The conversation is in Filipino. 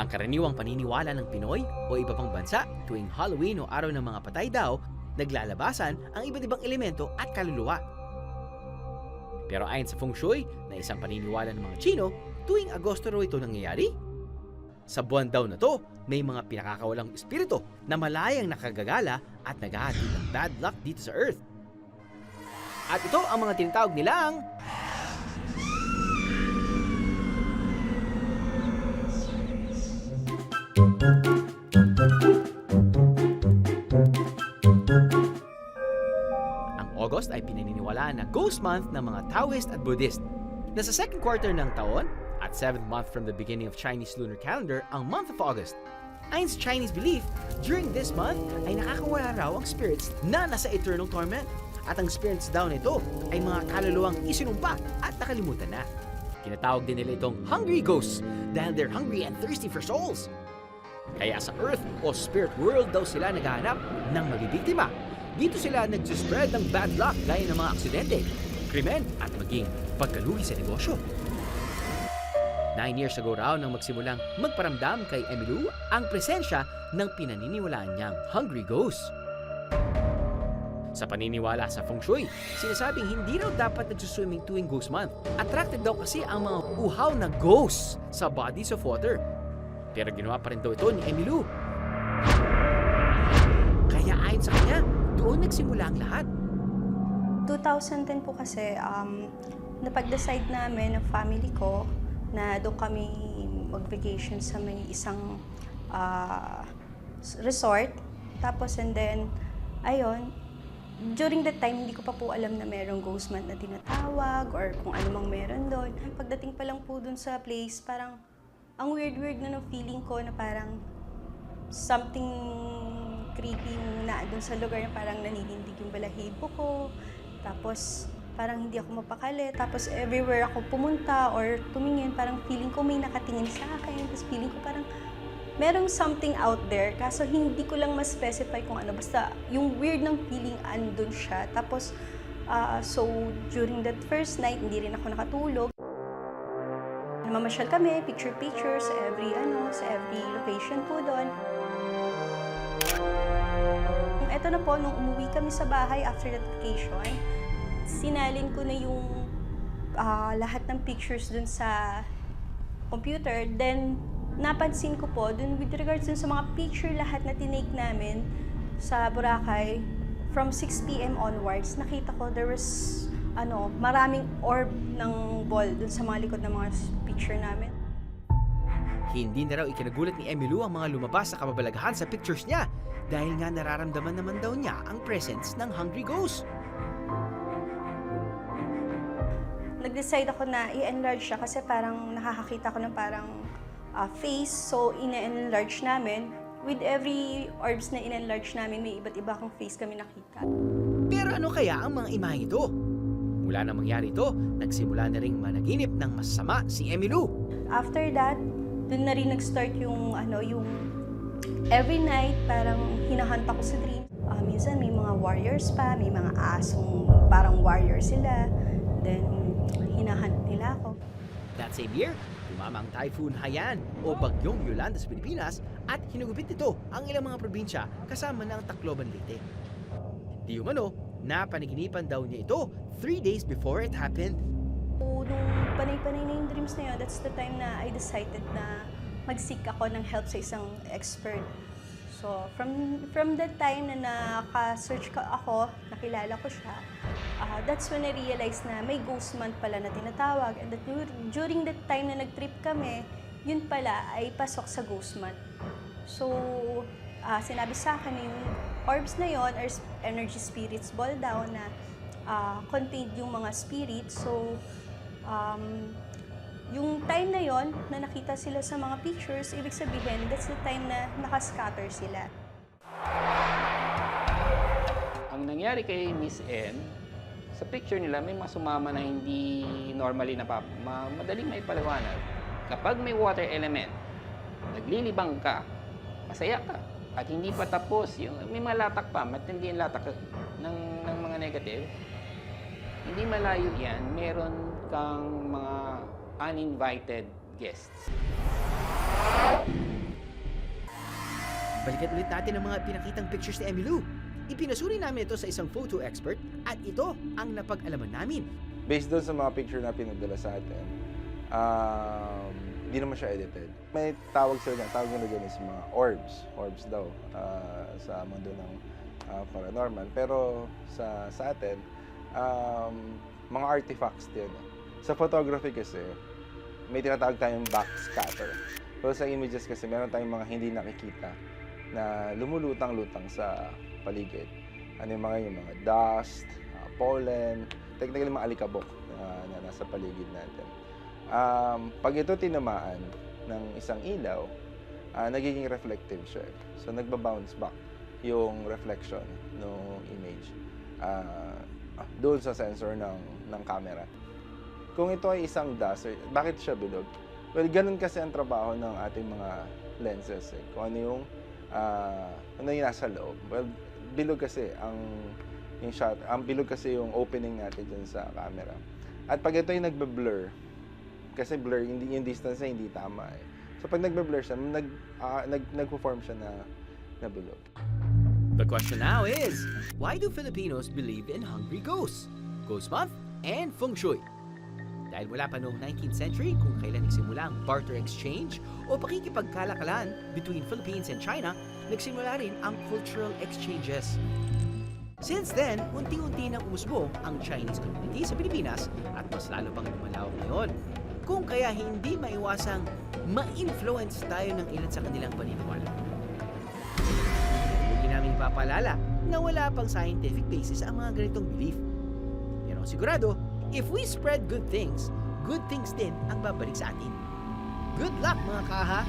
Ang karaniwang paniniwala ng Pinoy o iba pang bansa tuwing Halloween o araw ng mga patay daw, naglalabasan ang iba't ibang elemento at kaluluwa. Pero ayon sa Feng Shui na isang paniniwala ng mga Chino, tuwing Agosto raw ito nangyayari. Sa buwan daw na to, may mga pinakakawalang espiritu na malayang nakagagala at naghahatid ng bad luck dito sa Earth. At ito ang mga tinatawag nilang August ay pinaniniwalaan na ghost month ng mga Taoist at Buddhist. Na sa second quarter ng taon at 7th month from the beginning of Chinese lunar calendar ang month of August. Ayon sa Chinese belief, during this month ay nakakawala raw ang spirits na nasa eternal torment. At ang spirits daw nito ay mga kaluluwang isinumpa at nakalimutan na. Tinatawag din nila itong hungry ghosts dahil they're hungry and thirsty for souls. Kaya sa Earth o Spirit World daw sila naghahanap ng mabibiktima. Dito sila nagsispread ng bad luck gaya ng mga aksidente, krimen at maging pagkalugi sa negosyo. 9 years ago raw nang magsimulang magparamdam kay Emilu ang presensya ng pinaniniwalaan niyang hungry ghost. Sa paniniwala sa Feng Shui, sinasabing hindi raw dapat nagsuswimming tuwing Ghost Month. Attracted daw kasi ang mga uhaw na ghosts sa bodies of water. Pero ginawa pa rin daw ito ni Emilu. Kaya ayon sa kanya, doon nagsimula ang lahat. 2010 po kasi, napag-decide namin ng family ko na doon kami mag-vacation sa may isang resort. Tapos and then, ayun, during that time, hindi ko pa po alam na merong ghost month na tinatawag or kung ano mang meron doon. Pagdating pa lang po doon sa place, parang ang weird-weird na ng feeling ko na parang something creepy na doon sa lugar na parang naninindig yung balahibo ko. Tapos parang hindi ako mapakali. Tapos everywhere ako pumunta or tumingin, parang feeling ko may nakatingin sa akin. Tapos feeling ko parang merong something out there. Kaso hindi ko lang ma-specify kung ano. Basta yung weird ng feeling andun siya. Tapos so during that first night, hindi rin ako nakatulog. Namamasyal kami, picture-picture sa every location po doon. Ito na po, nung umuwi kami sa bahay after that vacation, sinalin ko na yung lahat ng pictures dun sa computer. Then, napansin ko po, dun with regards dun sa mga picture lahat na tinake namin sa Boracay, from 6 p.m. onwards, nakita ko there was maraming orb ng ball dun sa mga likod ng mga picture namin. Hindi na raw ikinagulat ni Emilu ang mga lumabas sa kababalaghan sa pictures niya dahil nga nararamdaman naman daw niya ang presence ng hungry ghost. Nag-decide ako na i-enlarge siya kasi parang nakakakita ko ng parang face, so ina-enlarge namin. With every orbs na in-enlarge namin, may iba't iba akong face kami nakita. Pero ano kaya ang mga imahe ito? Mula na mangyari ito, nagsimula na ring managinip ng masama si Emilu. After that, dun na rin nag-start yung every night parang hinahunt ako sa dream. Minsan may mga warriors pa, may mga asong parang warrior sila. Then hinahunt nila ako. That same year, tumama ang Typhoon Haiyan o Bagyong Yolanda sa Pilipinas at hinugupit nito ang ilang mga probinsya kasama ng Tacloban, Leyte. Di umano, napanaginipan daw niya ito 3 days before it happened. Nung panay-panay na yung dreams na yun, that's the time na I decided na mag-seek ako ng help sa isang expert. So, from that time na naka-search ako, nakilala ko siya, that's when I realized na may ghost month pala na tinatawag. And that during that time na nag-trip kami, yun pala ay pasok sa ghost month. So, sinabi sa akin na yung orbs na yun are energy spirits ball down na contained yung mga spirits. So, yung time na yon na nakita sila sa mga pictures, ibig sabihin, that's the time na nakascatter sila. Ang nangyari kay Miss N, sa picture nila, may mga sumama na hindi normally madaling maipaliwanag. Kapag may water element, naglilibang ka, masaya ka, at hindi pa tapos, may mga latak pa, matindi yung latak ng mga negative, hindi malayo yan, meron kang mga uninvited guests. Balikan ulit natin ang mga pinakitang pictures ni Emmylou. Ipinasuri namin ito sa isang photo expert at ito ang napag-alaman namin. Based doon sa mga picture na pinadala sa atin, hindi naman siya edited. May tawag sila dyan, tawag nila dyan is mga orbs daw sa mundo ng paranormal. Pero sa atin, mga artifacts din. Sa photography kasi, may tinatawag tayong backscatter. Pero sa images kasi, meron tayong mga hindi nakikita na lumulutang-lutang sa paligid. Ano yung mga dust, pollen, technically mga alikabok na nasa paligid natin. Pag ito tinamaan ng isang ilaw, nagiging reflective siya. So nagba-bounce back yung reflection ng image doon sa sensor ng camera. Kung ito ay isang dust, bakit siya bilog? Well, ganun kasi ang trabaho ng ating mga lenses. Kung ano yung nasa loob. Well, bilog kasi yung shot, ang bilog kasi yung opening natin dyan sa camera. At pag ito yung nagbe-blur, kasi blur, hindi yung distance na hindi tama eh. So pag nagbe-blur siya, nagpo-form siya na bilog. The question now is, why do Filipinos believe in hungry ghosts, Ghost Month, and Feng Shui? Dahil wala pa noong 19th century kung kailan nagsimula ang barter exchange o pakikipagkalakalan between Philippines and China, nagsimula rin ang cultural exchanges. Since then, unti-unti nang umusbong ang Chinese community sa Pilipinas at mas lalo pang lumalawak ngayon. Kung kaya hindi maiwasang ma-influence tayo ng ilan sa kanilang paniniwala. Hindi namin ipapaalala na wala pang scientific basis ang mga ganitong belief. Pero sigurado, if we spread good things din ang babalik sa atin. Good luck mga kaha!